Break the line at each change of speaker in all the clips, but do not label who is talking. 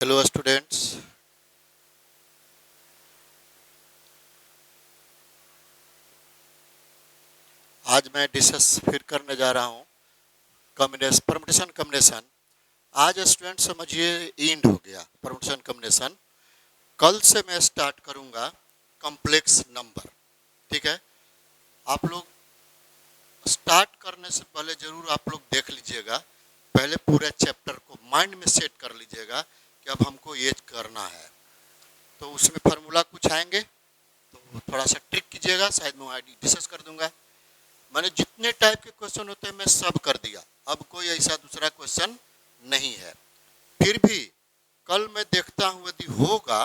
Hello students. आज मैं discuss फिर करने जा रहा हूँ कॉम्बिनेशन परमुटेशन कॉम्बिनेशन। आज स्टूडेंट समझिए एंड हो गया परमुटेशन कॉम्बिनेशन। कल से मैं स्टार्ट करूँगा कॉम्प्लेक्स नंबर। ठीक है, आप लोग स्टार्ट करने से पहले जरूर आप लोग देख लीजिएगा, पहले पूरे चैप्टर को माइंड में सेट कर लीजिएगा कि अब हमको ये करना है। तो उसमें फार्मूला कुछ आएंगे तो थोड़ा सा ट्रिक कीजिएगा, शायद मैं डिस्कस कर दूंगा। मैंने जितने टाइप के क्वेश्चन होते हैं मैं सब कर दिया, अब कोई ऐसा दूसरा क्वेश्चन नहीं है। फिर भी कल मैं देखता हूं यदि होगा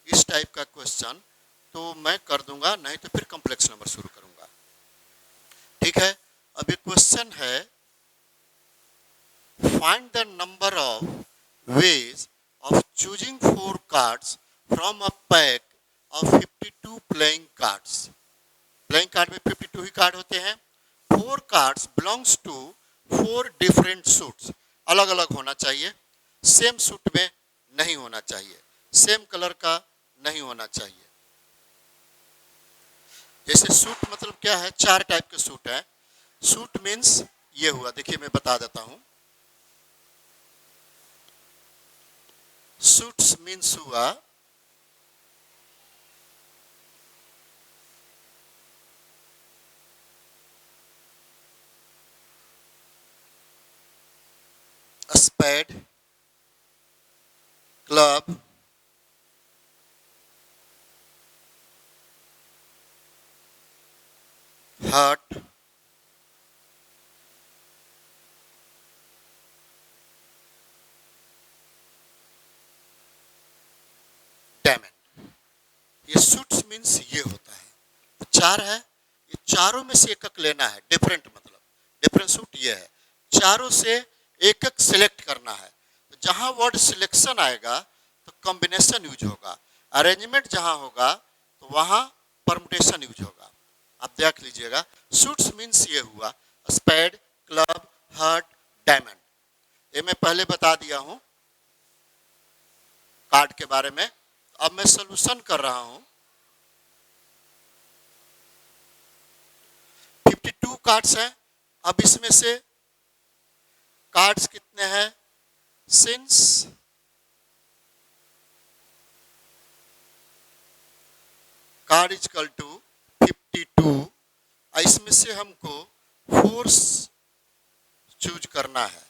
इस टाइप का क्वेश्चन तो मैं कर दूंगा, नहीं तो फिर कॉम्प्लेक्स नंबर शुरू करूंगा। ठीक है, अभी क्वेश्चन है find the number of ways of choosing 4 cards from a pack of 52 playing cards. Playing card में 52 ही कार्ड होते हैं। 4 cards belongs to 4 different suits. अलग अलग होना चाहिए, सेम सूट में नहीं होना चाहिए, सेम कलर का नहीं होना चाहिए। जैसे सूट मतलब क्या है, 4 टाइप के सूट है। सूट मीन्स ये हुआ, देखिए मैं बता देता हूं। सूट्स मीन्स हुआ स्पेड, क्लब, हार्ट, डायमंड। ये सूट्स मीन्स ये होता है। तो 4 है, ये चारों में से एक एक लेना है। डिफरेंट मतलब डिफरेंट सूट ये है, चारों से एक एक सिलेक्ट करना है। तो जहां वर्ड सिलेक्शन आएगा तो कॉम्बिनेशन यूज होगा, अरेंजमेंट जहां होगा तो वहां परमुटेशन यूज होगा। आप देख लीजिएगा, सूट्स मीन्स ये हुआ स्पेड, क्लब, हार्ट, डायमंड। ये मैं पहले बता दिया हूं कार्ड के बारे में। अब मैं सोल्यूशन कर रहा हूं। 52 कार्ड्स हैं। अब इसमें से कार्ड्स कितने हैं, सिंस कार्ड इजकल टू 52, इसमें से हमको फोर्स चूज करना है।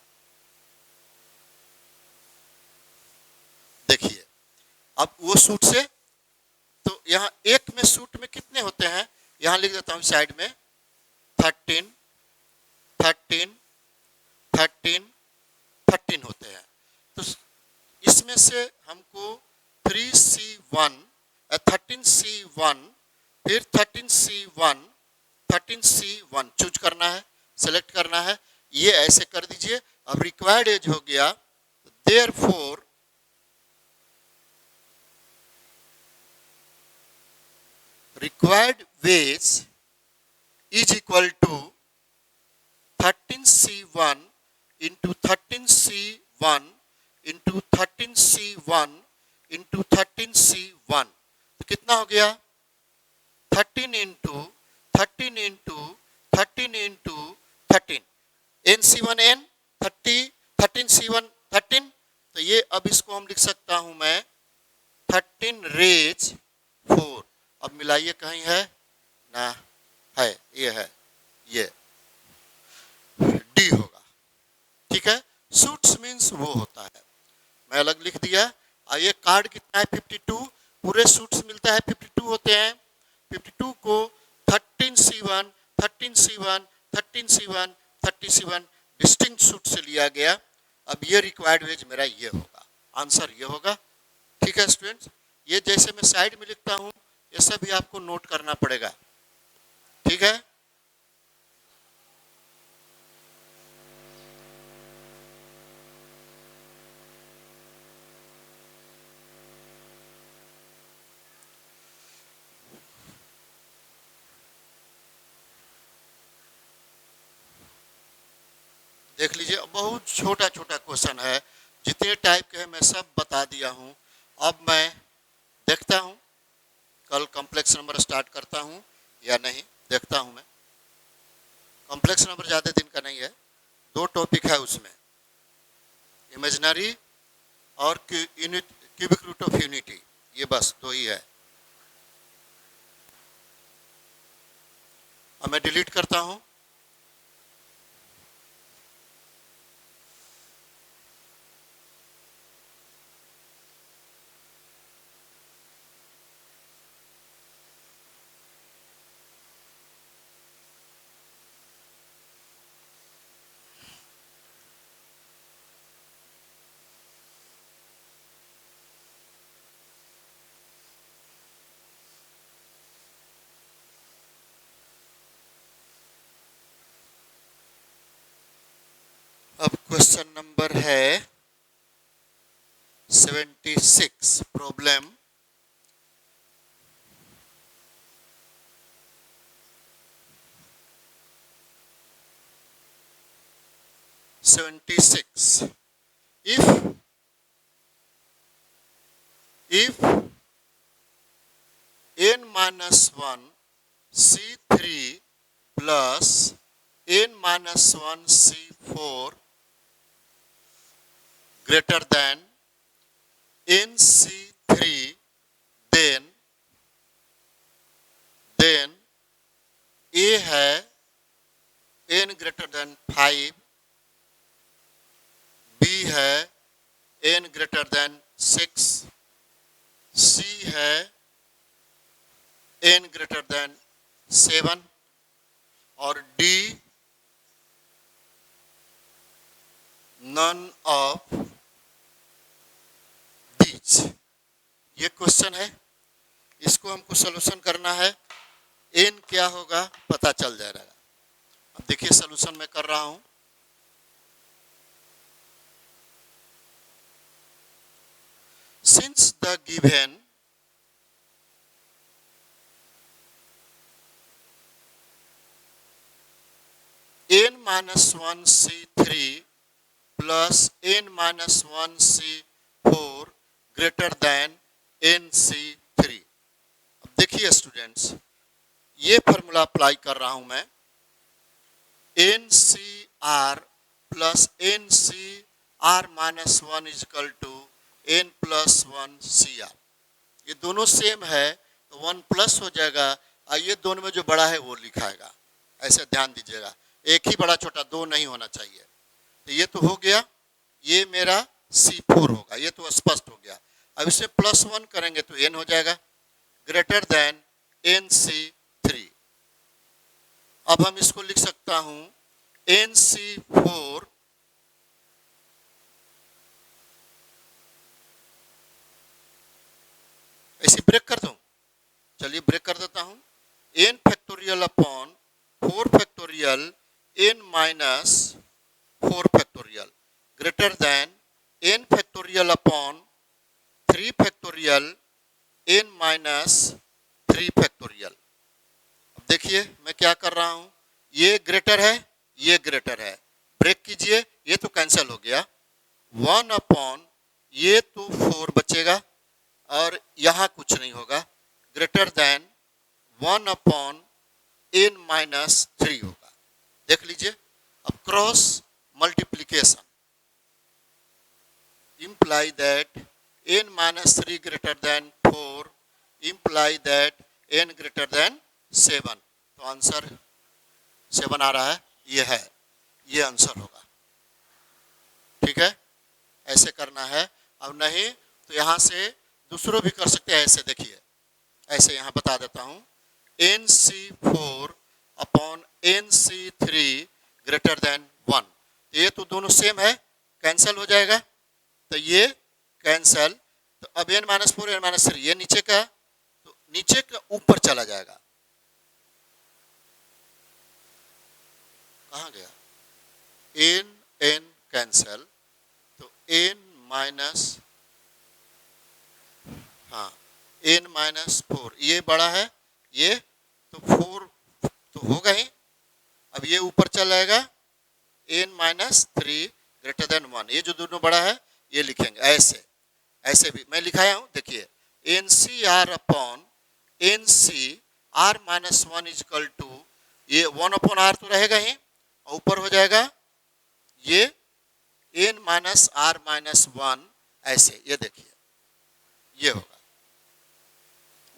देखिए अब वो सूट से, तो यहाँ एक में सूट में कितने होते हैं, यहाँ लिख देता हूँ साइड में 13 13 13 13 होते हैं। तो इसमें से हमको 3C1 13C1 फिर 13C1 13C1 चूज करना है, सेलेक्ट करना है। ये ऐसे कर दीजिए। अब रिक्वायर्ड एज हो गया, therefore required ways is equal to 13C1 into 13C1 into 13C1 into 13C1। तो कितना हो गया, 13 into 13 into 13 into 13, NC1N 30 13C1 13। तो ये अब इसको हम लिख सकता हूं मैं 13 रेज 4। अब मिलाइए, कहीं है ना, है, ये है, ये डी होगा। ठीक है, सूट्स मीन्स वो होता है, मैं अलग लिख दिया। ये कार्ड कितना है 52, पूरे सूट्स मिलता है 52 होते हैं। 52 को 13C1 13C1 13C1 30C1 distinct suit से लिया गया। अब ये रिक्वायर्ड वेज मेरा ये होगा, आंसर ये होगा। ठीक है स्टूडेंट्स, ये जैसे मैं साइड में लिखता हूँ ये सब भी आपको नोट करना पड़ेगा। ठीक है, देख लीजिए बहुत छोटा छोटा क्वेश्चन है, जितने टाइप के हैं मैं सब बता दिया हूँ। अब मैं देखता हूँ कल कॉम्प्लेक्स नंबर स्टार्ट करता हूँ या नहीं, देखता हूँ मैं। कॉम्प्लेक्स नंबर ज़्यादा दिन का नहीं है, 2 टॉपिक है उसमें, इमेजिनरी और क्यूबिक रूट ऑफ यूनिटी, ये बस 2 ही है। अब मैं डिलीट करता हूँ। अब क्वेश्चन नंबर है 76, problem 76। if n minus 1 C3 plus n minus 1 C4 greater than NC3, then A है n greater than 5, B है n greater than 6, C है n greater than 7 और D none of these। ये question है, इसको हमको solution करना है। n क्या होगा पता चल जाएगा। अब देखिए सॉल्यूशन मैं कर रहा हूं। Since the given n minus 1 C3 plus n minus 1 C4 greater than NC3। अब देखिए स्टूडेंट्स, ये फॉर्मूला अप्लाई कर रहा हूं मैं। NCR plus NCR minus 1 is equal to n plus 1 CR। ये दोनों सेम है तो 1 प्लस हो जाएगा और ये दोनों में जो बड़ा है वो लिखाएगा। ऐसे ध्यान दीजिएगा, एक ही बड़ा छोटा, 2 नहीं होना चाहिए। तो ये तो हो गया, ये मेरा C4 होगा, ये तो स्पष्ट हो गया। अब इसे प्लस 1 करेंगे तो n हो जाएगा ग्रेटर देन NC3। अब हम इसको लिख सकता हूं NC4 ऐसे ब्रेक कर दूं, चलिए ब्रेक कर देता हूं। n factorial upon 4 factorial n minus 4 factorial greater than n factorial upon 3 factorial n minus 3 factorial. अब देखिए मैं क्या कर रहा हूं, ये ग्रेटर है, ये ग्रेटर है, ब्रेक कीजिए, ये तो कैंसिल हो गया। 1 अपॉन ये तो 4 बचेगा और यहाँ कुछ नहीं होगा, greater than 1 upon n minus 3 होगा। देख लीजिए, अब cross multiplication imply that n minus 3 greater than 4 imply that n greater than 7। तो आंसर 7 आ रहा है, ये है, ये आंसर होगा। ठीक है, ऐसे करना है। अब नहीं तो यहाँ से दूसरों भी कर सकते हैं। ऐसे देखिए, ऐसे यहाँ बता देता हूँ, NC4 upon NC3 greater than 1। ये तो दोनों सेम है, कैंसिल हो जाएगा, तो ये कैंसिल। तो अब n माइनस 4 n माइनस 3, ये नीचे का तो नीचे का ऊपर चला जाएगा। कहाँ गया, n कैंसिल, तो n माइनस, हाँ n माइनस 4, ये बड़ा है, ये तो 4 तो होगा ही। अब ये ऊपर चला जाएगा n माइनस 3 ग्रेटर देन 1, ये जो दोनों बड़ा है ये लिखेंगे ऐसे, ऐसे भी मैं लिखाया हूं, देखिए N C R upon N C R minus one is equal to, ये वन अपॉन आर तो रहेगा ही, ऊपर हो जाएगा ये N minus R minus one, ऐसे ये देखिए ये होगा।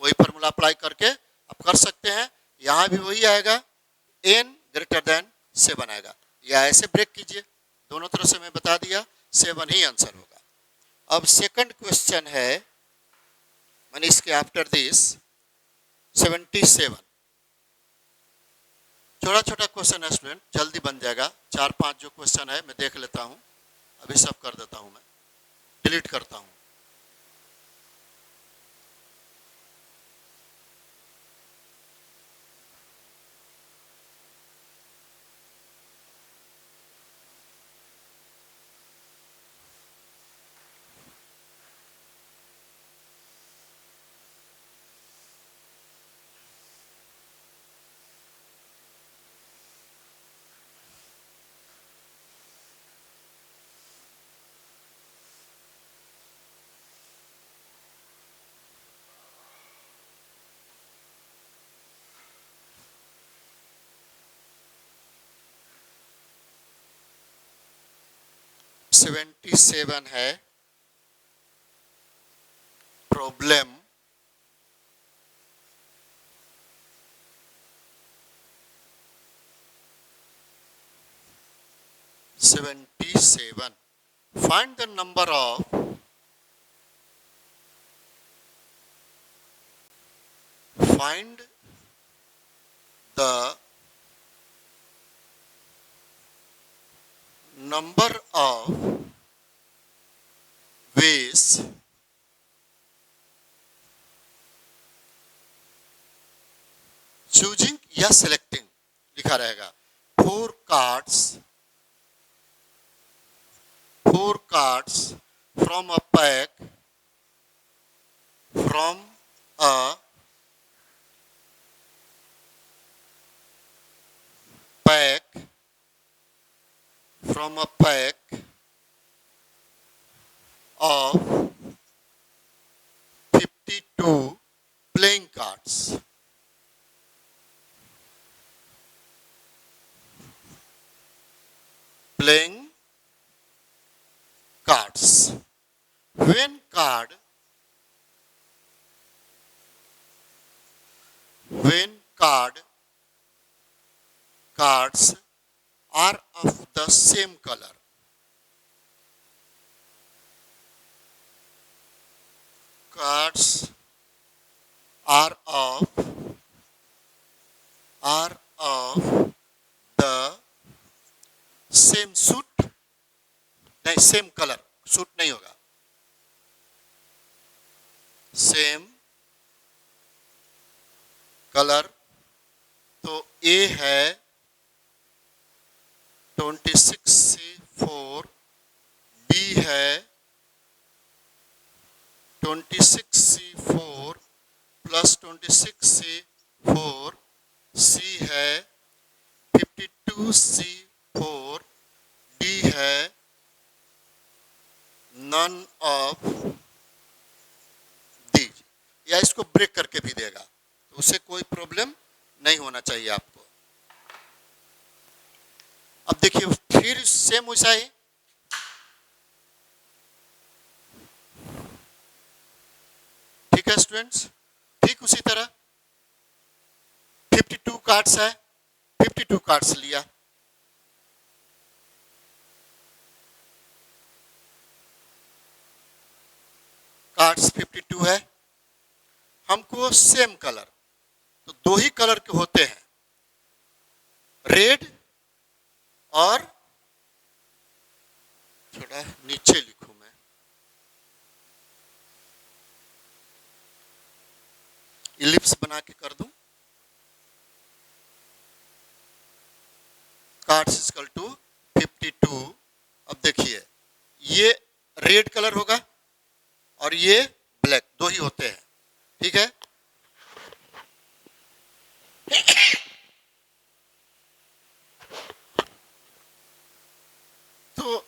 वही फॉर्मूला अप्लाई करके आप कर सकते हैं, यहां भी वही आएगा, एन ग्रेटर देन 7 आएगा, या ऐसे ब्रेक कीजिए, दोनों तरफ से मैं बता दिया 7 ही आंसर होगा। अब सेकंड क्वेश्चन है, मैंने इसके आफ्टर दिस 77, छोटा छोटा क्वेश्चन है स्टूडेंट, जल्दी बन जाएगा, 4-5 जो क्वेश्चन है मैं देख लेता हूं, अभी सब कर देता हूं, मैं डिलीट करता हूं। सेवेंटी सेवन है problem find the number of find the number of ways choosing या selecting लिखा रहेगा, four cards from a pack from a pack of 52 playing cards. Playing cards. When cards are of the same color, cards are of the same suit, नहीं same colour, suit नहीं होगा, same colour, तो ए है 26C4, B है 26C4 plus 26C4, सी है 52C4, D है none of these, या इसको ब्रेक करके भी देगा, तो उससे कोई प्रॉब्लम नहीं होना चाहिए आपको। अब देखिए फिर सेम वैसा ही, ठीक है स्टूडेंट्स, ठीक उसी तरह 52 कार्ड्स है, 52 कार्ड्स लिया, कार्ड्स 52 है, हमको सेम कलर, तो दो ही कलर के होते हैं, रेड और थोड़ा नीचे लिखूं मैं, इलिप्स बना के कर दूं, कार्ड्स इक्वल टू 52। अब देखिए ये रेड कलर होगा और ये ब्लैक, दो ही होते हैं, ठीक है। तो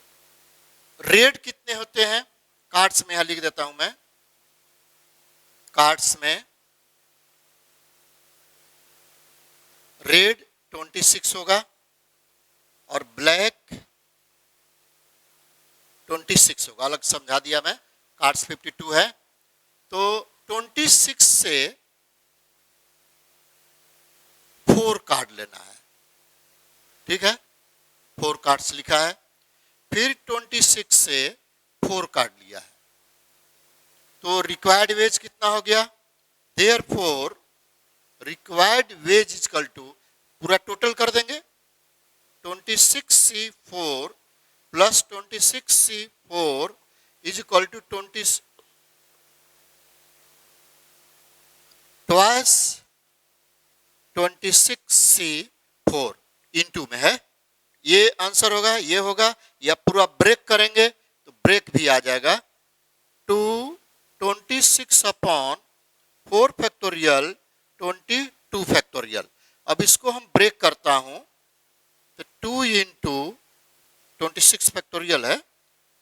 रेड कितने होते हैं? कार्ड्स में यहां लिख देता हूं मैं, कार्ड्स में रेड 26 होगा और ब्लैक 26 होगा। अलग समझा दिया मैं, कार्ड्स 52 है। तो 26 से 4 कार्ड लेना है, ठीक है, 4 कार्ड्स लिखा है। फिर 26 से 4 कार्ड लिया है, तो रिक्वायर्ड वेज कितना हो गया? Therefore required ways equal to, पूरा टोटल कर देंगे, 26C4 plus 26C4 is equal to 20 twice 26C4 into में है, ये आंसर होगा, ये होगा, या पूरा ब्रेक करेंगे तो ब्रेक भी आ जाएगा, 26 अपॉन 4 फैक्टोरियल 22 फैक्टोरियल। अब इसको हम ब्रेक करता हूं तो 2 इंटू 26 फैक्टोरियल है,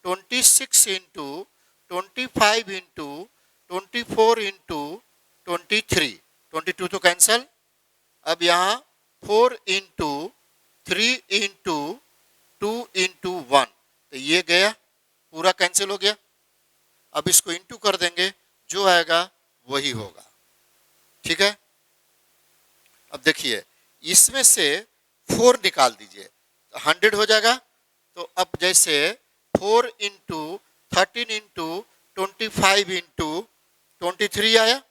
26 इंटू 25 इंटू 24 इंटू 23, 22 तो कैंसल। अब यहाँ 4 इंटू 3 इंटू 2 इंटू 1, तो ये गया, पूरा कैंसिल हो गया। अब इसको इंटू कर देंगे, जो आएगा वही होगा, ठीक है। अब देखिए इसमें से 4 निकाल दीजिए, 100 हो जाएगा। तो अब जैसे 4 इंटू 13 इंटू 25 इंटू 23 आया,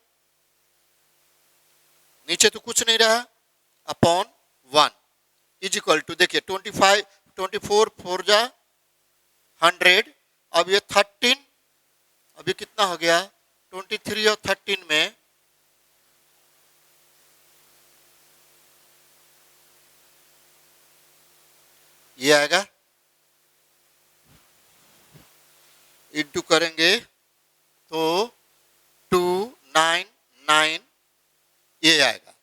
नीचे तो कुछ नहीं रहा, अपॉन 1 इज इक्वल टू, देखिए 24 4 जा 100। अब ये 13, अब ये कितना हो गया? 23 और 13 में ये आएगा, इंटू करेंगे तो 299 ये आएगा,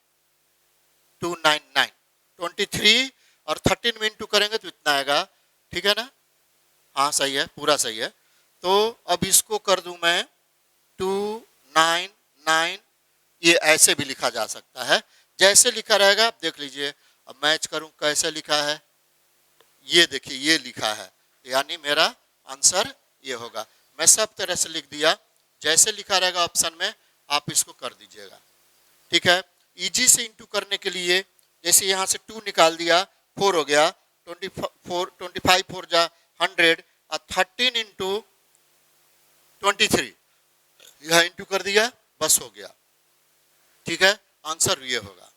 299। 23 और 13 में इंटू करेंगे तो इतना आएगा, ठीक है ना? हाँ सही है, पूरा सही है। तो अब इसको कर दूं मैं 299, ये ऐसे भी लिखा जा सकता है, जैसे लिखा रहेगा आप देख लीजिए। अब मैच करूं कैसे लिखा है, ये देखिए ये लिखा है, यानी मेरा आंसर ये होगा। मैं सब तरह से लिख दिया, जैसे लिखा रहेगा ऑप्शन में आप इसको कर दीजिएगा, ठीक है। इजी से इंटू करने के लिए जैसे यहाँ से 2 निकाल दिया, 4 हो गया, 25 4 जा 100 और 13 इंटू 23 यह इंटू कर दिया, बस हो गया, ठीक है, आंसर ये होगा।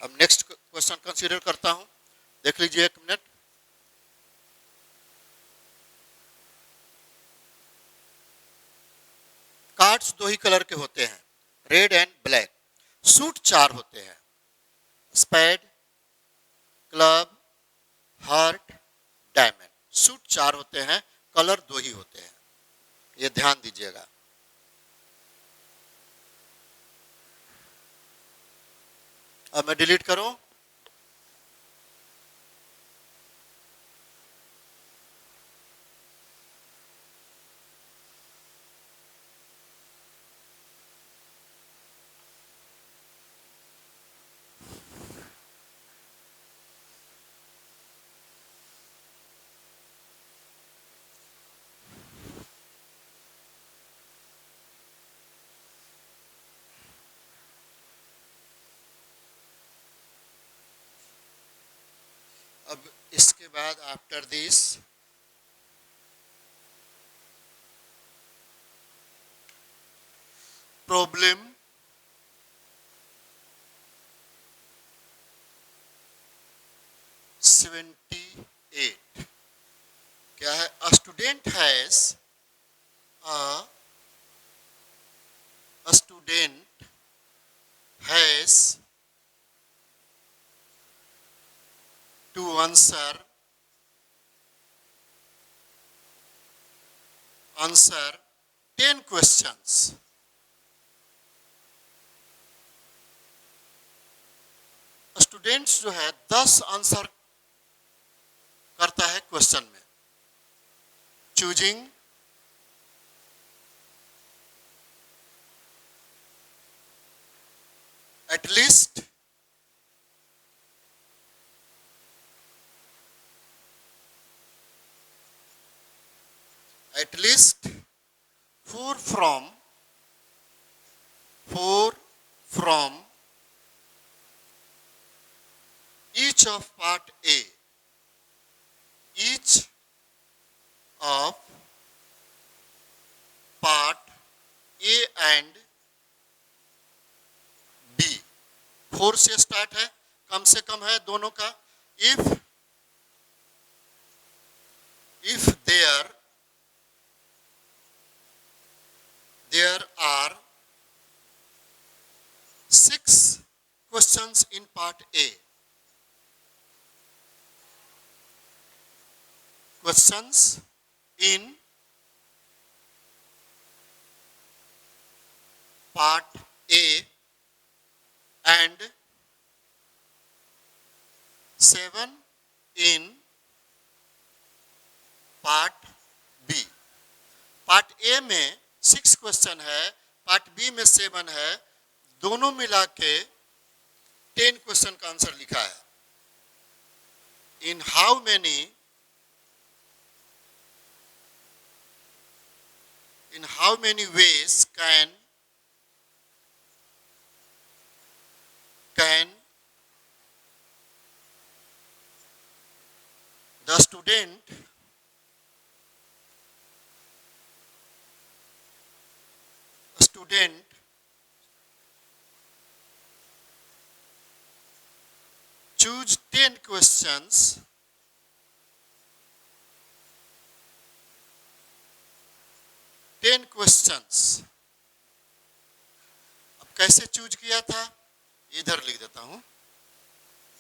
अब नेक्स्ट क्वेश्चन कंसीडर करता हूं, देख लीजिए 1 मिनट। कार्ड्स 2 ही कलर के होते हैं, रेड एंड ब्लैक। सूट 4 होते हैं, spade, club, heart, diamond. Suit 4 होते हैं, कलर 2 ही होते हैं, ये ध्यान दीजिएगा। अब मैं डिलीट करूं, अब इसके बाद आफ्टर दिस प्रॉब्लम 78 क्या है? A student has a student has to answer 10 questions. Students जो है 10 आंसर करता है क्वेश्चन में, choosing at least four from each of part A, each of part A and B। 4 से स्टार्ट है, कम से कम है दोनों का। if there are 6 questions in part A, questions in part A and 7 in part B. Part A में 6 question है, part B में 7 है, दोनों मिला के 10 क्वेश्चन का आंसर लिखा है। In how many ways can the student choose 10 questions अब कैसे चूज किया था, इधर लिख देता हूं।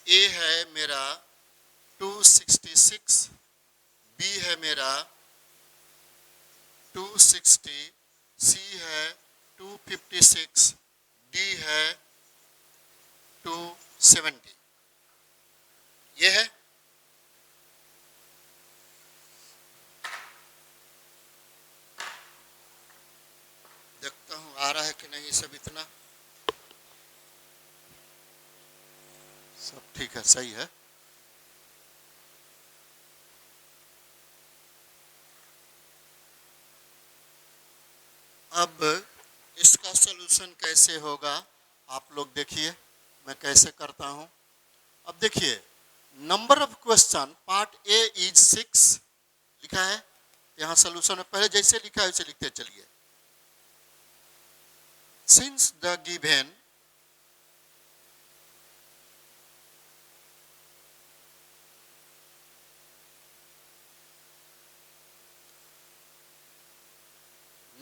ए है मेरा 266, बी है मेरा 260, सी है 256, डी है 270। ये है। देखता हूं आ रहा है कि नहीं सब, इतना सब ठीक है, सही है। अब इसका सलूशन कैसे होगा आप लोग देखिए, मैं कैसे करता हूं। अब देखिए, number of question part A is 6 लिखा है, यहां सलूशन में पहले जैसे लिखा है वैसे लिखते चलिए। Since the given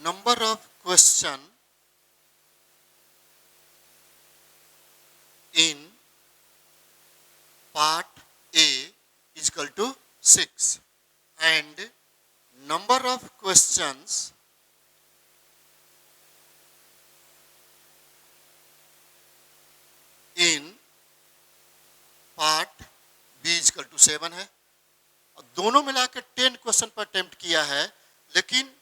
number of question in part A is equal to 6 and number of questions in part B is equal to 7 है। और दोनों मिलाकर 10 क्वेश्चन पर अटेम्प्ट किया है, लेकिन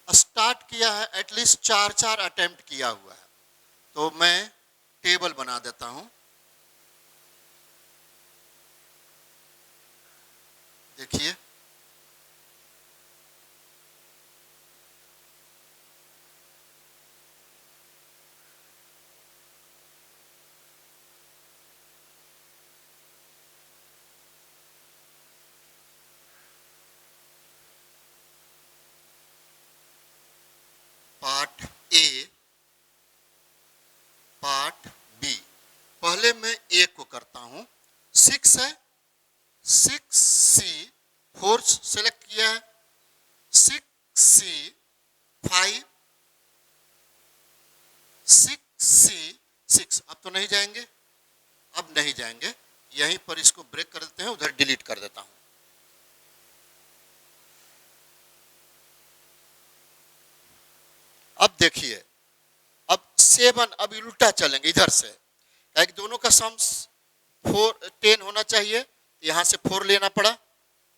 स्टार्ट किया है एटलीस्ट 4 अटेम्प्ट किया हुआ है। तो मैं टेबल बना देता हूं, देखिए। Part A, part B. पहले मैं ए को करता हूं। 6 है, 6C 4 सेलेक्ट किया है, 6C 5, 6C 6। अब तो नहीं जाएंगे, अब नहीं जाएंगे, यहीं पर इसको ब्रेक कर देते हैं, उधर डिलीट कर देता हूं। अब देखिए, अब 7, अब उल्टा चलेंगे इधर से, एक दोनों का सम 10 होना चाहिए, यहां से 4 लेना पड़ा,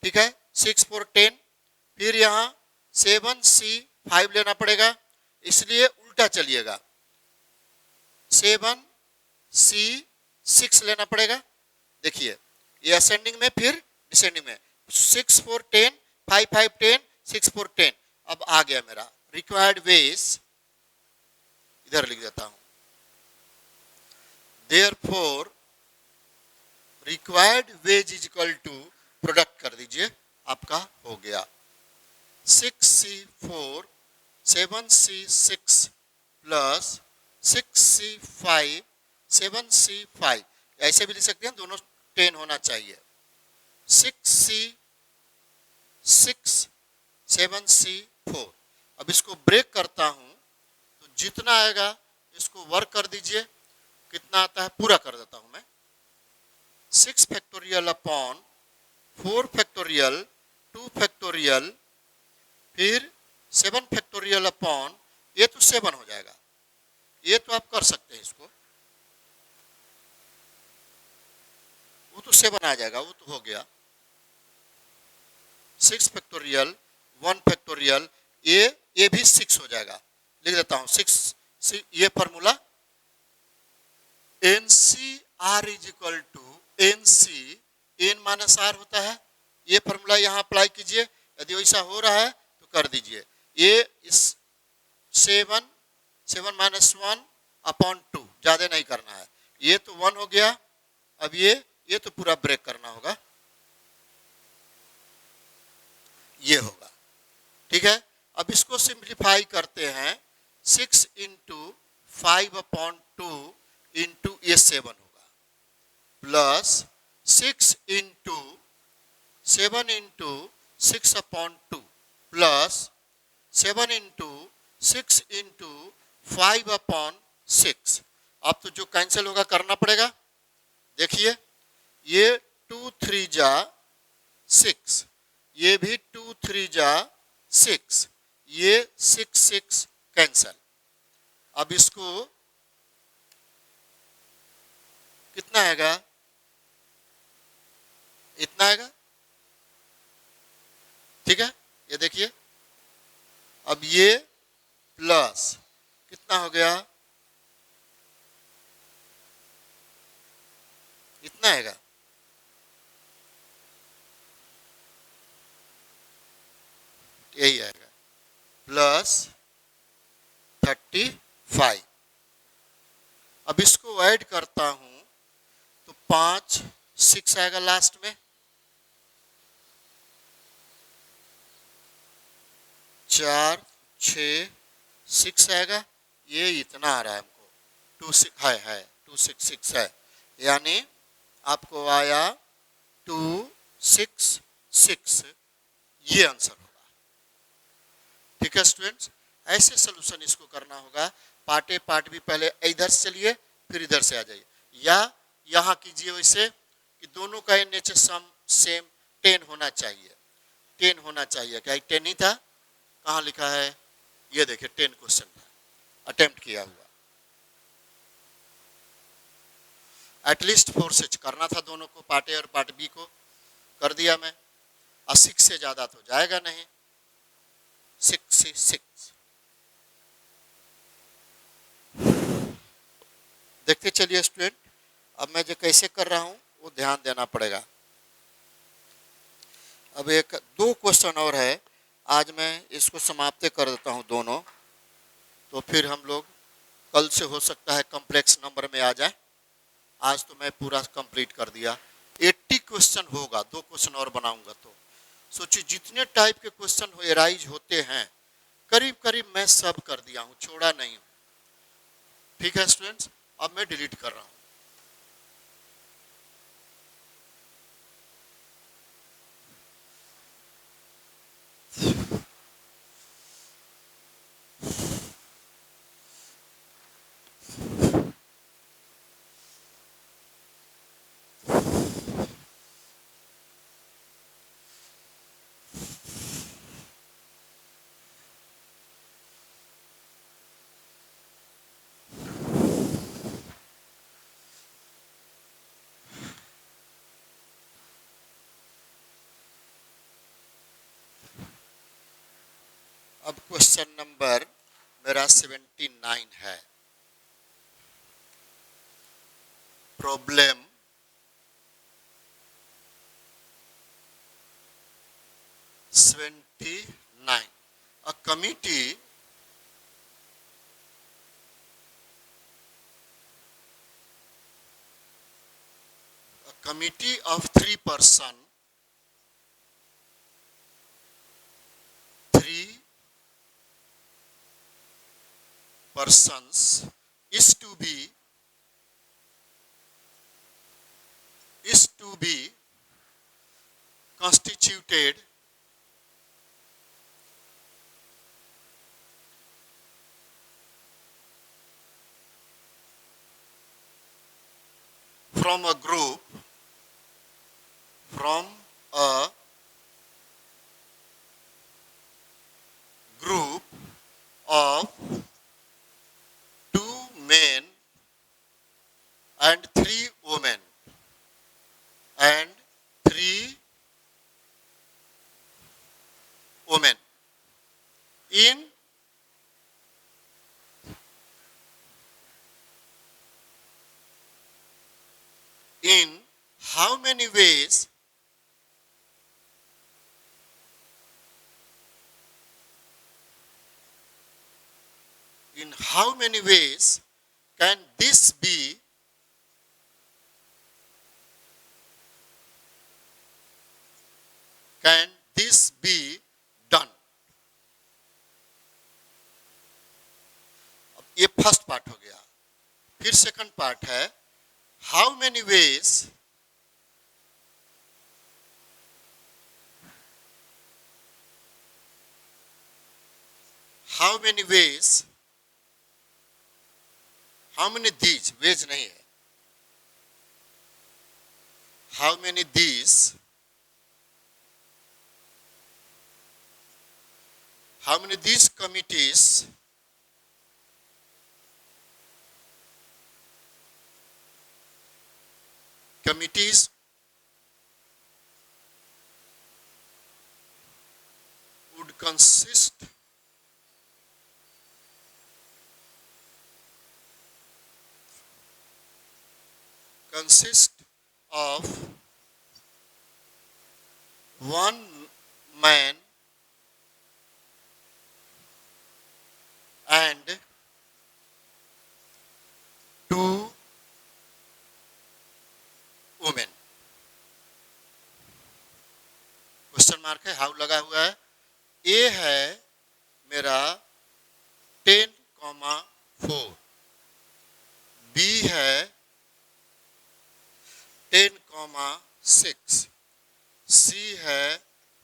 ठीक है। 6 4 10, फिर यहाँ 7C5 लेना पड़ेगा, इसलिए उल्टा चलिएगा, 7C6 लेना पड़ेगा। देखिए ये असेंडिंग में फिर डिसेंडिंग में, 6 4 10, 5 5 10, 6 4 10। अब आ गया मेरा रिक्वायर्ड वेज, इधर लिख देता हूं, therefore required ways is equal to, product कर दीजिए, आपका हो गया 6C4 7C6 plus 6C5 7C5, ऐसे भी लिख सकते हैं, दोनों 10 होना चाहिए, 6C6 7C4। अब इसको ब्रेक करता हूं तो जितना आएगा इसको वर्क कर दीजिए, कितना आता है पूरा कर देता हूं मैं, 6 फैक्टोरियल अपॉन 4 फैक्टोरियल 2 फैक्टोरियल फिर 7 फैक्टोरियल अपॉन, ये तो 7 हो जाएगा, ये तो आप कर सकते हैं इसको, वो तो 7 आ जाएगा, वो तो हो गया 6 फैक्टोरियल 1 फैक्टोरियल, ये भी 6 हो जाएगा, लिख देता हूं 6, ये formula NCR is equal to NC N minus R होता है, ये फॉर्मूला यहाँ अप्लाई कीजिए, यदि वैसा हो रहा है तो कर दीजिए, ये इस 7 माइनस 1 अपॉन 2, ज्यादा नहीं करना है, ये तो 1 हो गया, अब ये तो पूरा ब्रेक करना होगा, ये होगा, ठीक है। अब इसको सिंप्लीफाई करते हैं, 6 इंटू 5 अपॉन 2 इंटू ये 7 होगा, plus 6 into 7 into 6 upon 2 plus 7 into 6 into 5 upon 6। अब तो जो कैंसिल होगा करना पड़ेगा, देखिए ये 2 3 जा 6, ये भी 2 3 जा 6, ये 6 6 कैंसिल। अब इसको कितना आएगा, इतना आएगा, ठीक है, ये देखिए, अब ये प्लस कितना हो गया, इतना आएगा, यही आएगा, प्लस 35। अब इसको ऐड करता हूं तो 5 6 आएगा लास्ट में, 4 6 6 आएगा, ये इतना आ रहा है हमको, 2 6 है 2 6 6 है, यानी आपको आया 2 6 6, ये आंसर होगा, ठीक है स्टूडेंट्स। ऐसे सोल्यूशन इसको करना होगा, पार्ट ए पार्ट बी, पहले इधर से चलिए फिर इधर से आ जाइए, या यहाँ कीजिए वैसे कि दोनों का NH सेम 10 होना चाहिए, 10 होना चाहिए, क्या 10 नहीं था, कहाँ लिखा है, ये देखिए 10 क्वेश्चन था अटेम्प्ट किया हुआ, एटलीस्ट 4 से करना था दोनों को, पार्ट ए और पार्ट बी को कर दिया मैं, और 6 से ज्यादा तो जाएगा नहीं, 6 6। देखते चलिए स्टूडेंट, अब मैं जो कैसे कर रहा हूं वो ध्यान देना पड़ेगा। अब 2 क्वेश्चन और है, आज मैं इसको समाप्त कर देता हूं दोनों, तो फिर हम लोग कल से हो सकता है कॉम्प्लेक्स नंबर में आ जाए, आज तो मैं पूरा कंप्लीट कर दिया, 80 क्वेश्चन होगा, 2 क्वेश्चन और बनाऊंगा, तो सोचिए जितने टाइप के क्वेश्चन एराइज होते हैं करीब करीब मैं सब कर दिया हूं, छोड़ा नहीं हूं, ठीक है स्टूडेंट्स। अब मैं डिलीट कर रहा हूं। क्वेश्चन नंबर मेरा 79 है। Problem (79). A committee of 3 persons, 3 persons is to be constituted from a group of 2 men and 3 women and 3 women in how many ways can this be done? अब ये first part हो गया। फिर second part है how many ways how many these ways नहीं है, how many these committees would consist of 1 man and 2 women। Question mark है, how लगा हुआ है। ए है मेरा 10,4, बी है 10,6, सी है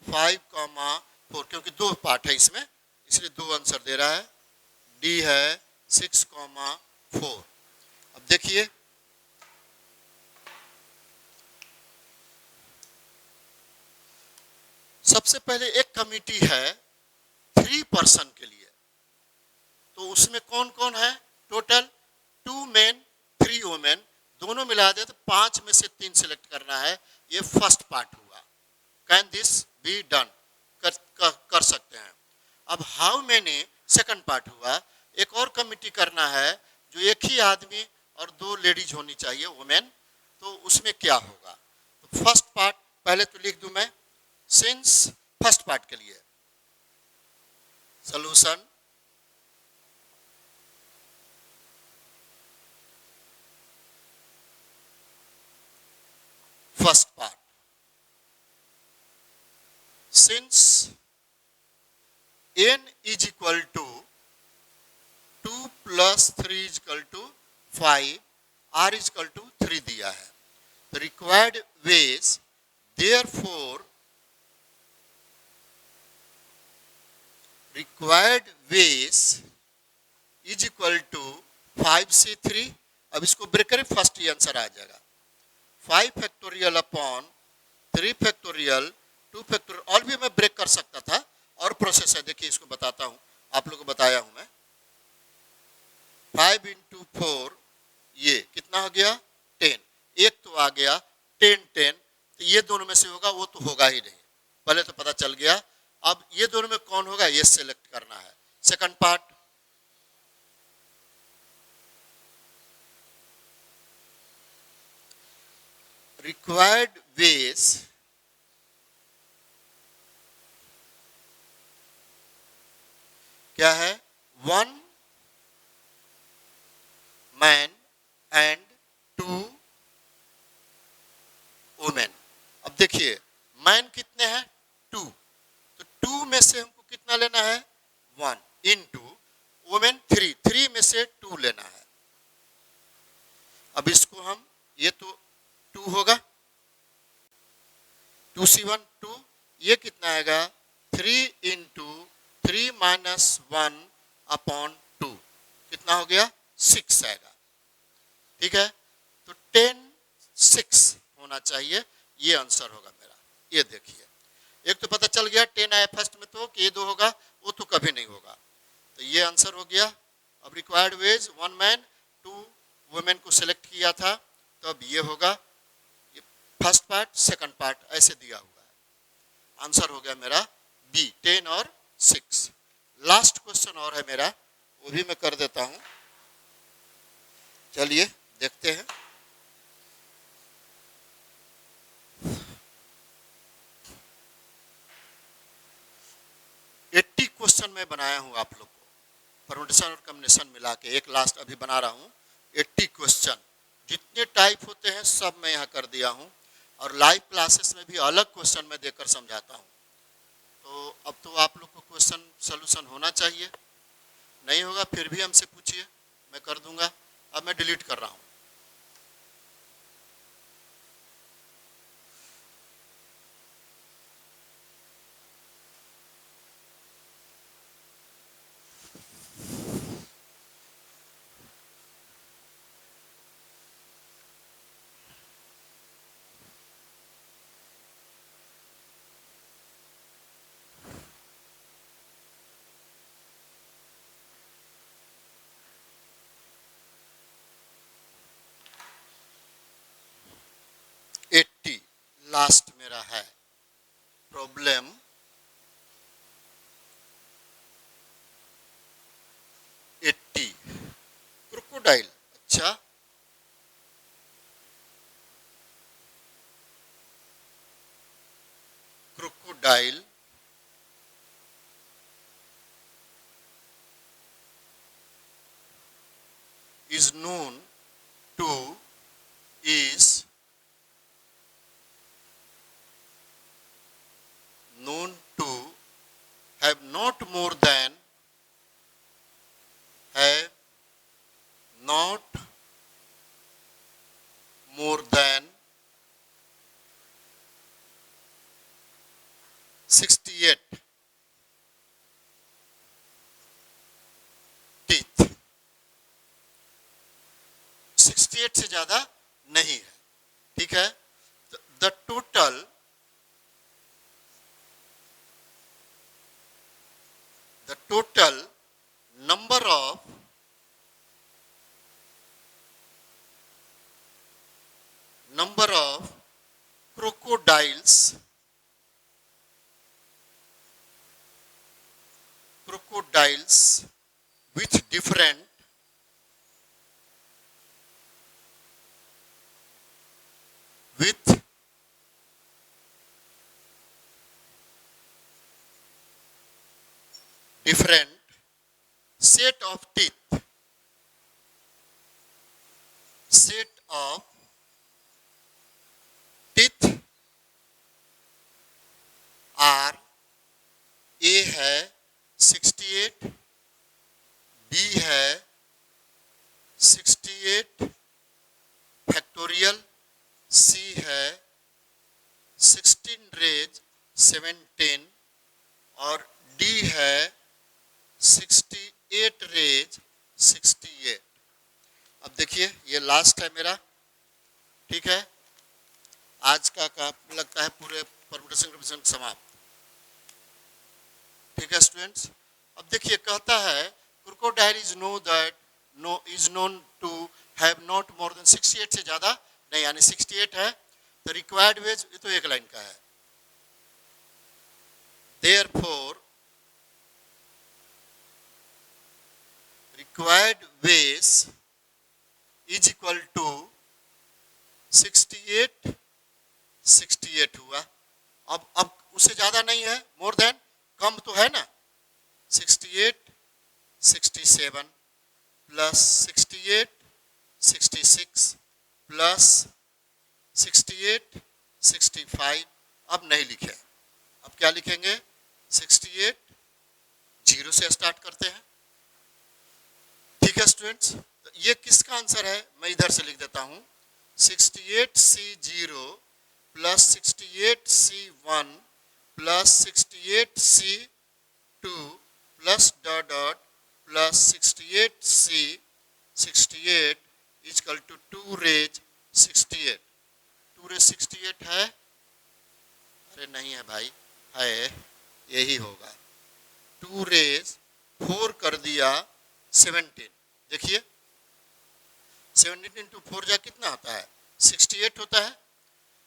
5,4, क्योंकि 2 पार्ट है इसमें इसलिए 2 आंसर दे रहा है। डी है 6,4। अब देखिए सबसे पहले एक कमिटी है 3 पर्सन के लिए, तो उसमें कौन कौन है? टोटल 2 मेन 3 वुमेन, दोनों मिला दे तो 5 में से 3 सिलेक्ट करना है। ये फर्स्ट पार्ट हुआ। Can this be done? कर सकते हैं। अब हाउ मेनी सेकंड पार्ट हुआ। एक और कमिटी करना है जो एक ही आदमी और 2 लेडीज होनी चाहिए वुमेन, तो उसमें क्या होगा? तो फर्स्ट पार्ट पहले तो लिख दूं मैं, सिंस फर्स्ट पार्ट के लिए solution first part, since n is equal to 2 plus 3 is equal to 5, r is equal to 3 दिया है। The required ways, therefore required ways is equal to 5c3। अब इसको ब्रेक करें, फर्स्ट ही answer आ जाएगा। 5 factorial upon 3 factorial 2 factorial, और भी मैं break कर सकता था और प्रोसेस है। देखिए इसको बताता हूं, आप लोगों को बताया हूं मैं। 5 into 4 ये कितना हो गया? 10। एक तो आ गया 10 10, तो ये दोनों में से होगा, वो तो होगा ही नहीं, पहले तो पता चल गया। अब ये दोनों में कौन होगा ये सिलेक्ट करना है। सेकंड पार्ट, रिक्वायर्ड वेज क्या है? One man and two women. अब देखिए मैन कितने हैं? टू, तो टू में से हमको कितना लेना है? One, into women three, three में से टू लेना है। अब इसको हम, ये तो टू होगा, टू सी वन टू, ये कितना आएगा? Three into three minus one upon two, कितना हो गया? सिक्स आएगा। ठीक है, तो 10 6 होना चाहिए, ये आंसर होगा मेरा। ये देखिए, एक तो पता चल गया 10 आया फर्स्ट में, तो कि ये दो होगा, वो तो कभी नहीं होगा, तो ये आंसर हो गया। अब required ways one man two women को सिलेक्ट किया था, तो अब ये होगा, ये फर्स्ट पार्ट सेकंड पार्ट ऐसे दिया हुआ है। आंसर हो गया मेरा बी, 10 और 6। लास्ट क्वेश्चन और है मेरा, वो भी मैं कर देता हूं, चलिए देखते हैं। क्वेश्चन मैं बनाया हूं आप लोग को, परमुटेशन और कॉम्बिनेशन मिला के एक लास्ट अभी बना रहा हूं। 80 क्वेश्चन, जितने टाइप होते हैं सब मैं यहाँ कर दिया हूं, और लाइव क्लासेस में भी अलग क्वेश्चन मैं देकर समझाता हूं। तो अब तो आप लोग को क्वेश्चन सोल्यूशन होना चाहिए, नहीं होगा फिर भी हमसे पूछिए, मैं कर दूंगा। अब मैं डिलीट कर रहा हूं। लास्ट मेरा है प्रॉब्लम 80, क्रोकोडाइल। अच्छा, crocodile is known to is known to have not more than have not more than 68 teeth, 68 से ज्यादा नहीं है। ठीक है, the total number of crocodiles with different set of teeth are A है 68, B है 68 factorial, C है 16 raise 17 और D है 68 रेज 68। अब देखिए ये लास्ट है मेरा। ठीक है, आज का काम लगता है पूरे परमुटेशन कॉम्बिनेशन समाप्त। ठीक है स्टूडेंट्स, अब देखिए कहता है crocodile is known to have not more than 68 से ज्यादा नहीं, यानी 68 है, तो रिक्वायर्ड वेज ये तो एक लाइन का है। Therefore required ways is equal to 68 68 हुआ। अब उससे ज्यादा नहीं है, मोर देन, कम तो है ना। 68 67 प्लस 68 66 प्लस 68 65। अब नहीं लिखे, अब क्या लिखेंगे? 68 जीरो से स्टार्ट करते हैं। ठीक है स्टूडेंट्स, तो ये किसका आंसर है मैं इधर से लिख देता हूं। 68C0 plus 68C1 plus 68C2 plus dot dot plus 68C68 equal to 2 raise 68। 2 raise 68 है? अरे नहीं है भाई, है, यही होगा। 2 रेज 4 कर दिया 17। देखिए 17 इंटू 4 जा कितना होता है? 68 होता है।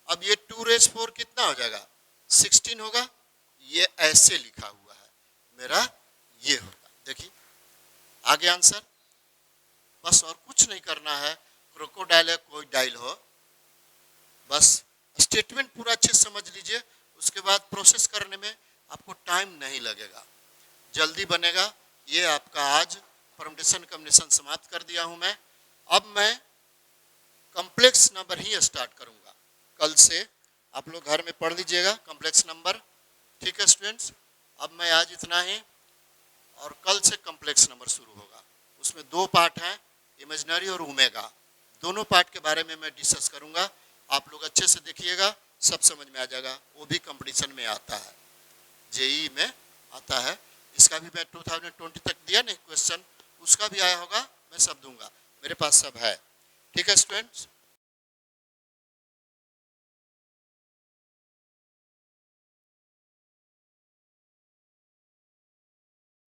अब ये 2 रेज 4 कितना हो जाएगा? 16 होगा। ये ऐसे लिखा हुआ है मेरा, ये होगा। देखिए आगे आंसर, बस और कुछ नहीं करना है। क्रोकोडाइल है, कोई डाइल हो, बस स्टेटमेंट पूरा अच्छे से समझ लीजिए, उसके बाद प्रोसेस करने में आपको टाइम नहीं लगेगा, जल्दी बनेगा। ये आपका आज परम्यूटेशन कॉम्बिनेशन समाप्त कर दिया हूं मैं। अब मैं कॉम्प्लेक्स नंबर ही स्टार्ट करूंगा। कल से आप लोग घर में पढ़ लीजिएगा कॉम्प्लेक्स नंबर। ठीक है स्टूडेंट्स, अब मैं आज इतना ही, और कल से कॉम्प्लेक्स नंबर शुरू होगा। उसमें 2 पार्ट हैं, इमेजिनरी और ओमेगा। दोनों पार्ट के बारे में मैं डिस्कस करूंगा। आप लोग अच्छे से देखिएगा, सब समझ में आ जाएगा। वो भी कंपटीशन में आता है, जेई में आता है। इसका भी मैं 2020 तक दिया नहीं क्वेश्चन, उसका भी आया होगा, मैं सब दूंगा, मेरे पास सब है। ठीक है स्टूडेंट्स।